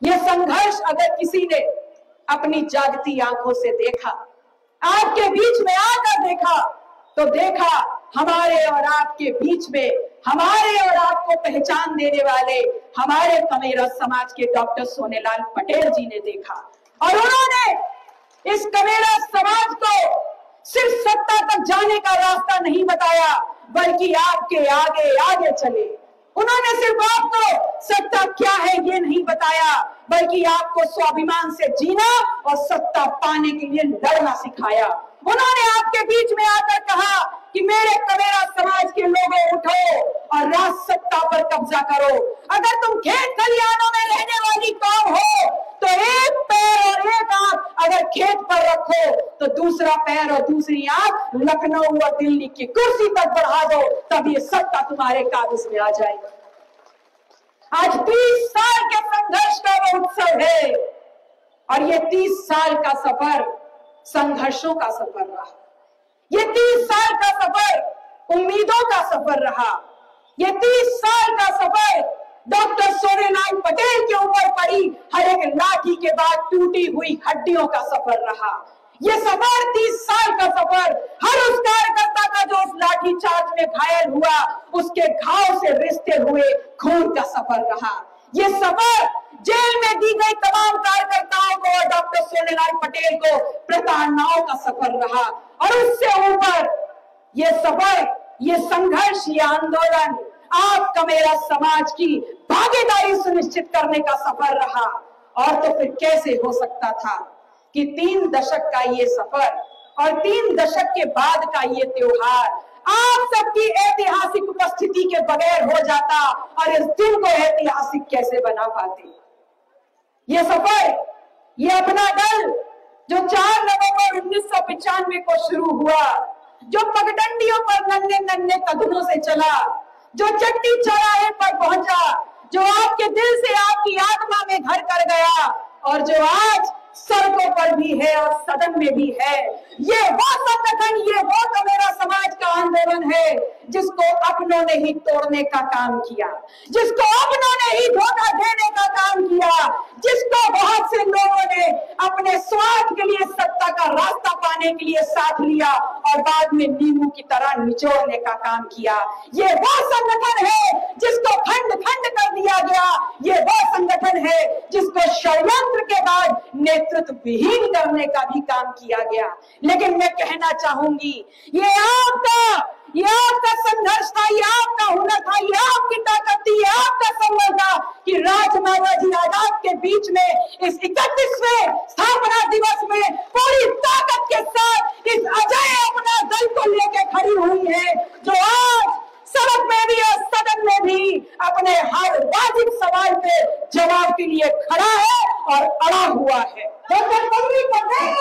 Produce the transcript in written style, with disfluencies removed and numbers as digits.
ये संघर्ष अगर किसी ने अपनी जागती आंखों से देखा, आपके बीच में आकर देखा, तो देखा हमारे और आपके बीच में हमारे और आपको पहचान देने वाले हमारे कमेरा समाज के डॉक्टर सोनेलाल पटेल जी ने देखा। और उन्होंने इस कमेरा समाज को सिर्फ सत्ता तक जाने का रास्ता नहीं बताया, बल्कि आपके आगे आगे चले। उन्होंने सिर्फ आपको सत्ता क्या है ये नहीं बताया, बल्कि आपको स्वाभिमान से जीना और सत्ता पाने के लिए लड़ना सिखाया। उन्होंने आपके बीच में आकर कहा कि मेरे कमेरा समाज के लोगों उठो और राज सत्ता पर कब्जा करो। अगर तुम खेत खलिहानों में रहने वाली कौम हो तो एक पैर और एक आंख अगर खेत पर रखो तो दूसरा पैर और दूसरी आंख लखनऊ और दिल्ली की कुर्सी तक बढ़ा दो, तब ये सत्ता तुम्हारे कागज में आ जाएगी। आज 30 साल के संघर्ष का वो उत्सव है और ये 30 साल का सफर संघर्षों का सफर रहा। ये 30 साल का सफर उम्मीदों का सफर रहा। ये 30 साल का सफर डॉक्टर सोनेलाल पटेल के ऊपर पड़ी हर एक लाठी के बाद टूटी हुई हड्डियों का सफर रहा। ये सफर 30 साल का सफर हर उस कार्यकर्ता का जो उस लाठी चार्ज में घायल हुआ, उसके घाव से रिश्ते हुए खून का सफर रहा। ये सफर जेल में दी गई तमाम कार्यकर्ताओं को और डॉक्टर सोनेलाल पटेल को प्रताड़नाओं का सफर रहा। और उससे ऊपर ये सफर, ये संघर्ष, ये आंदोलन आप कमेरा समाज की भागीदारी सुनिश्चित करने का सफर रहा। और तो फिर कैसे हो सकता था कि 3 दशक का ये सफर और 3 दशक के बाद का ये त्योहार आप सबकी ऐतिहासिक उपस्थिति के बगैर हो जाता और इस दिन को ऐतिहासिक कैसे बना पाते। ये सफर, ये अपना दल जो 4 नवंबर 1995 को शुरू हुआ, जो पगडंडियों पर नन्हे नन्हे कदमों से चला, जो चट्टी चौराहे पर पहुंचा, जो आपके दिल से आपकी आत्मा में घर कर गया और जो आज सड़कों पर भी है और सदन में भी है, ये वो संगठन, ये वो कमेरा समाज का आंदोलन है जिसको अपनों ने ही तोड़ने का काम किया, जिसको अपनों ने ही धोखा देने का काम किया, जिसको बहुत से लोगों ने अपने स्वार्थ के लिए सत्ता का रास्ता पाने के लिए साथ लिया और बाद में नींबू की तरह निचोड़ने का काम किया। ये वो संगठन है जिसको खंड खंड कर दिया गया। ये वो संगठन है जिसको षड्यंत्र के बाद नेतृत्व विहीन करने का भी काम किया गया। लेकिन मैं कहना चाहूंगी, ये आपका संघर्ष था, ये आपका हुनर था, ये आपकी ताकत थी, ये आपका संबल था कि राजमाता आजाद के बीच में इस 31वें स्थापना दिवस में पूरी ताकत के साथ इस अजय अपना दल को लेकर खड़ी हुई है, जो आज सड़क में भी और सदन में भी अपने हर वाजिब सवाल पे जवाब के लिए खड़ा है और अड़ा हुआ है। डॉक्टर पटेल